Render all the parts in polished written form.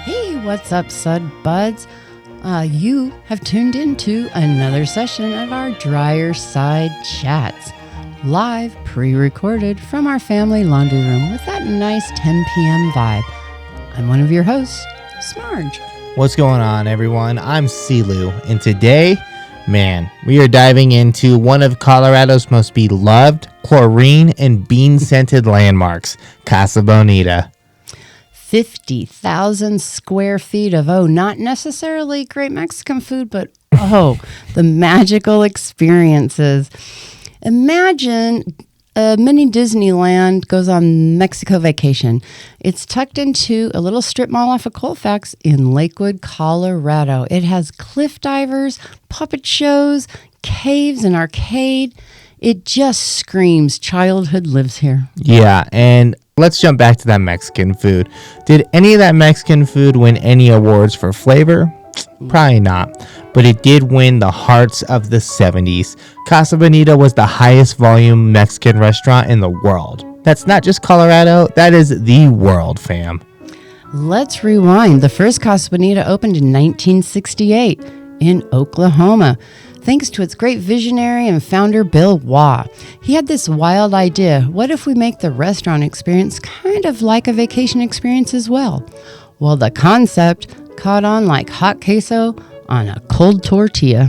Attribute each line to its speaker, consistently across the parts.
Speaker 1: Hey, what's up, Sud Buds? You have tuned into another session of our Dryerside Chats, live pre-recorded from our family laundry room with that nice 10 p.m. vibe. I'm one of your hosts, Smarge.
Speaker 2: What's going on, everyone? I'm Silu, and today, we are diving into one of Colorado's most beloved chlorine and bean-scented landmarks, Casa Bonita.
Speaker 1: 50,000 square feet of, not necessarily great Mexican food, but, the magical experiences. Imagine a mini Disneyland goes on Mexico vacation. It's tucked into a little strip mall off of Colfax in Lakewood, Colorado. It has cliff divers, puppet shows, caves, an arcade. It just screams childhood lives here.
Speaker 2: Yeah, and let's jump back to that Mexican food. Did any of that Mexican food win any awards for flavor? Probably not, but it did win the hearts of the 70s. Casa Bonita was the highest volume Mexican restaurant in the world. That's not just Colorado, that is the world, fam.
Speaker 1: Let's rewind. The first Casa Bonita opened in 1968 in Oklahoma, thanks to its great visionary and founder, Bill Waugh. He had this wild idea. What if we make the restaurant experience kind of like a vacation experience as well? Well, the concept caught on like hot queso on a cold tortilla.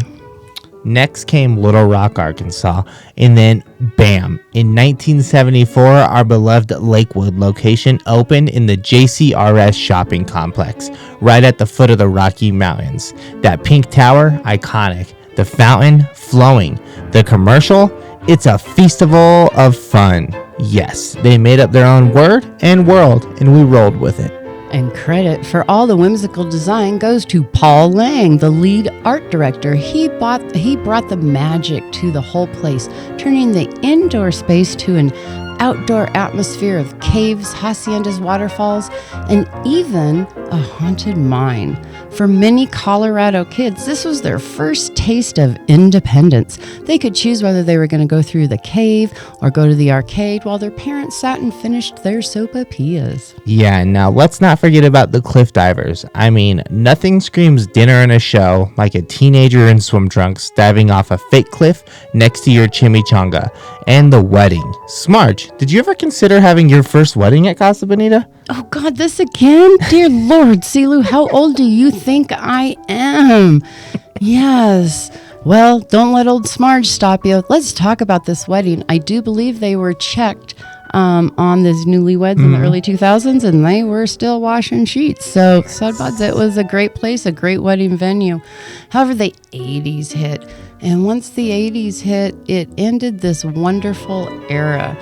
Speaker 2: Next came Little Rock, Arkansas, and then bam, in 1974, our beloved Lakewood location opened in the JCRS shopping complex, right at the foot of the Rocky Mountains. That pink tower, iconic. The fountain, flowing. The commercial, it's a festival of fun. Yes, they made up their own word and world, and we rolled with it.
Speaker 1: And credit for all the whimsical design goes to Paul Lang, the lead art director. He brought the magic to the whole place, turning the indoor space to an outdoor atmosphere of caves, haciendas, waterfalls, and even a haunted mine. For many Colorado kids, this was their first taste of independence. They could choose whether they were going to go through the cave or go to the arcade while their parents sat and finished their sopapillas.
Speaker 2: Yeah, now let's not forget about the cliff divers. I mean, nothing screams dinner and a show like a teenager in swim trunks diving off a fake cliff next to your chimichanga. And the wedding. Smarge, did you ever consider having your first wedding at Casa Bonita?
Speaker 1: Oh God, this again? Dear Lord, Silu, how old do you think I am? Yes. Well, don't let old Smarge stop you. Let's talk about this wedding. I do believe they were checked on these newlyweds in the early 2000s, and they were still washing sheets. So, Sudbuds, it was a great place, a great wedding venue. However, the 80s hit. And once the 80s hit, it ended this wonderful era.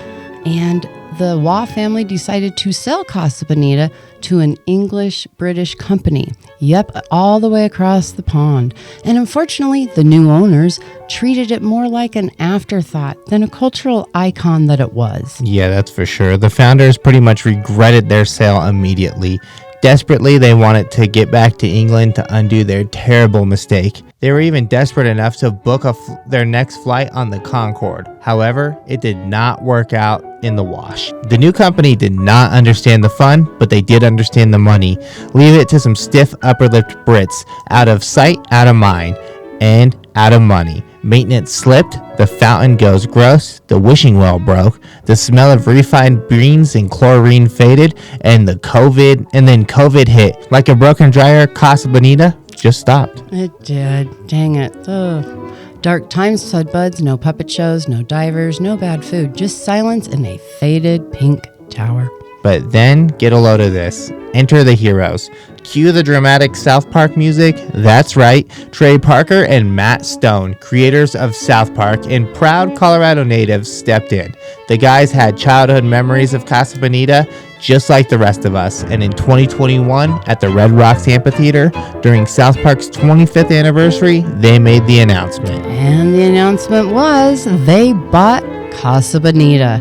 Speaker 1: And the Waugh family decided to sell Casa Bonita to an English-British company. Yep, all the way across the pond. And unfortunately, the new owners treated it more like an afterthought than a cultural icon that it was.
Speaker 2: Yeah, that's for sure. The founders pretty much regretted their sale immediately. Desperately, they wanted to get back to England to undo their terrible mistake. They were even desperate enough to book their next flight on the Concorde. However, it did not work out in the wash. The new company did not understand the fun, but they did understand the money. Leave it to some stiff upper-lipped Brits. Out of sight, out of mind, and out of money. Maintenance slipped, the fountain goes gross, the wishing well broke, the smell of refined beans and chlorine faded, and then COVID hit. Like a broken dryer, Casa Bonita just stopped.
Speaker 1: It did. Dang it. Ugh. Dark times, Sudbuds. No puppet shows, no divers, no bad food. Just silence and a faded pink tower.
Speaker 2: But then, get a load of this. Enter the heroes. Cue the dramatic South Park music. That's right, Trey Parker and Matt Stone, creators of South Park and proud Colorado natives, stepped in. The guys had childhood memories of Casa Bonita, just like the rest of us. And in 2021, at the Red Rocks Amphitheater, during South Park's 25th anniversary, they made the announcement.
Speaker 1: And the announcement was they bought Casa Bonita.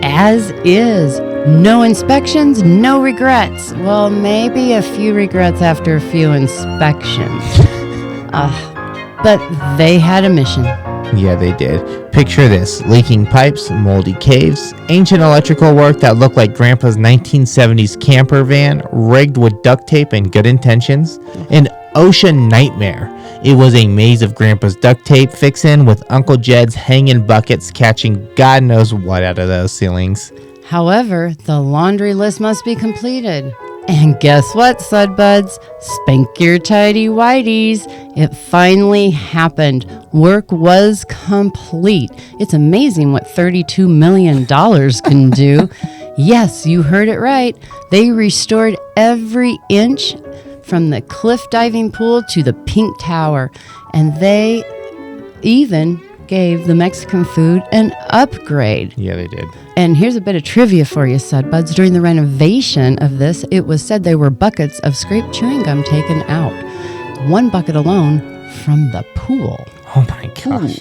Speaker 1: As is. No inspections, no regrets. Well, maybe a few regrets after a few inspections. But they had a mission.
Speaker 2: Yeah, they did. Picture this: leaking pipes, moldy caves, ancient electrical work that looked like Grandpa's 1970s camper van, rigged with duct tape and good intentions. An ocean nightmare. It was a maze of Grandpa's duct tape fixin' with Uncle Jed's hanging buckets catching God knows what out of those ceilings.
Speaker 1: However, the laundry list must be completed. And guess what, Sudbuds? Spank your tidy whities. It finally happened. Work was complete. It's amazing what $32 million can do. Yes, you heard it right. They restored every inch from the cliff diving pool to the Pink Tower. And they even gave the Mexican food an upgrade.
Speaker 2: Yeah, they did.
Speaker 1: And here's a bit of trivia for you, Sudbuds. During the renovation of this, it was said there were buckets of scraped chewing gum taken out. One bucket alone from the pool.
Speaker 2: Oh my gosh.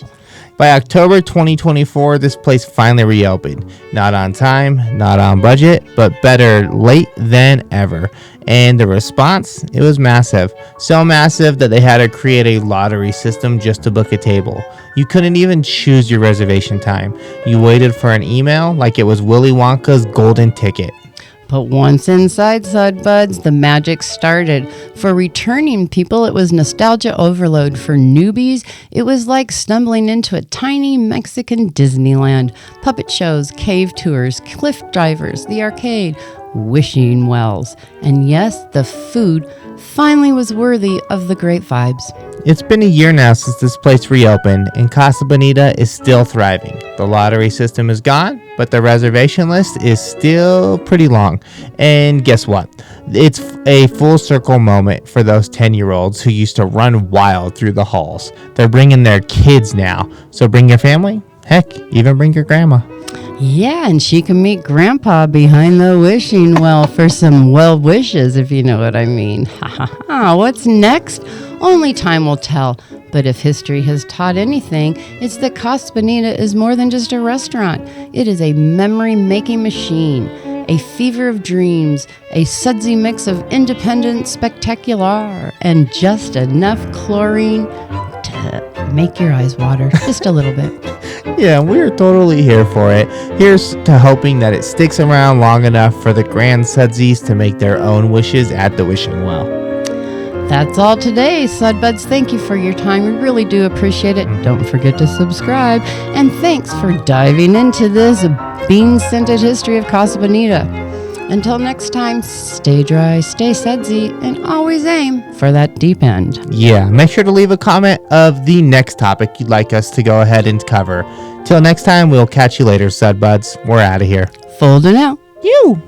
Speaker 2: By October 2024, this place finally reopened. Not on time, not on budget, but better late than ever. And the response, it was massive. So massive that they had to create a lottery system just to book a table. You couldn't even choose your reservation time. You waited for an email like it was Willy Wonka's golden ticket.
Speaker 1: But once inside, Sudbuds, the magic started. For returning people, it was nostalgia overload. For newbies, it was like stumbling into a tiny Mexican Disneyland. Puppet shows, cave tours, cliff divers, the arcade, wishing wells. And yes, the food finally was worthy of the great vibes.
Speaker 2: It's been a year now since this place reopened, and Casa Bonita is still thriving. The lottery system is gone, but the reservation list is still pretty long. And guess what? It's a full circle moment for those 10-year-olds who used to run wild through the halls. They're bringing their kids now. So bring your family. Heck, even bring your grandma.
Speaker 1: Yeah, and she can meet Grandpa behind the wishing well for some well wishes, if you know what I mean. Ha ha ha. What's next? Only time will tell. But if history has taught anything, it's that Casa Bonita is more than just a restaurant. It is a memory-making machine, a fever of dreams, a sudsy mix of independent spectacular, and just enough chlorine to make your eyes water just a little bit.
Speaker 2: Yeah, we're totally here for it. Here's to hoping that it sticks around long enough for the grand sudsies to make their own wishes at the wishing well.
Speaker 1: That's all today, Sudbuds. Thank you for your time. We really do appreciate it. Don't forget to subscribe. And thanks for diving into this bean-scented history of Casa Bonita. Until next time, stay dry, stay sudsy, and always aim for that deep end.
Speaker 2: Yeah, make sure to leave a comment of the next topic you'd like us to go ahead and cover. Till next time, we'll catch you later, Sudbuds. We're out of here.
Speaker 1: Folding out.
Speaker 2: You!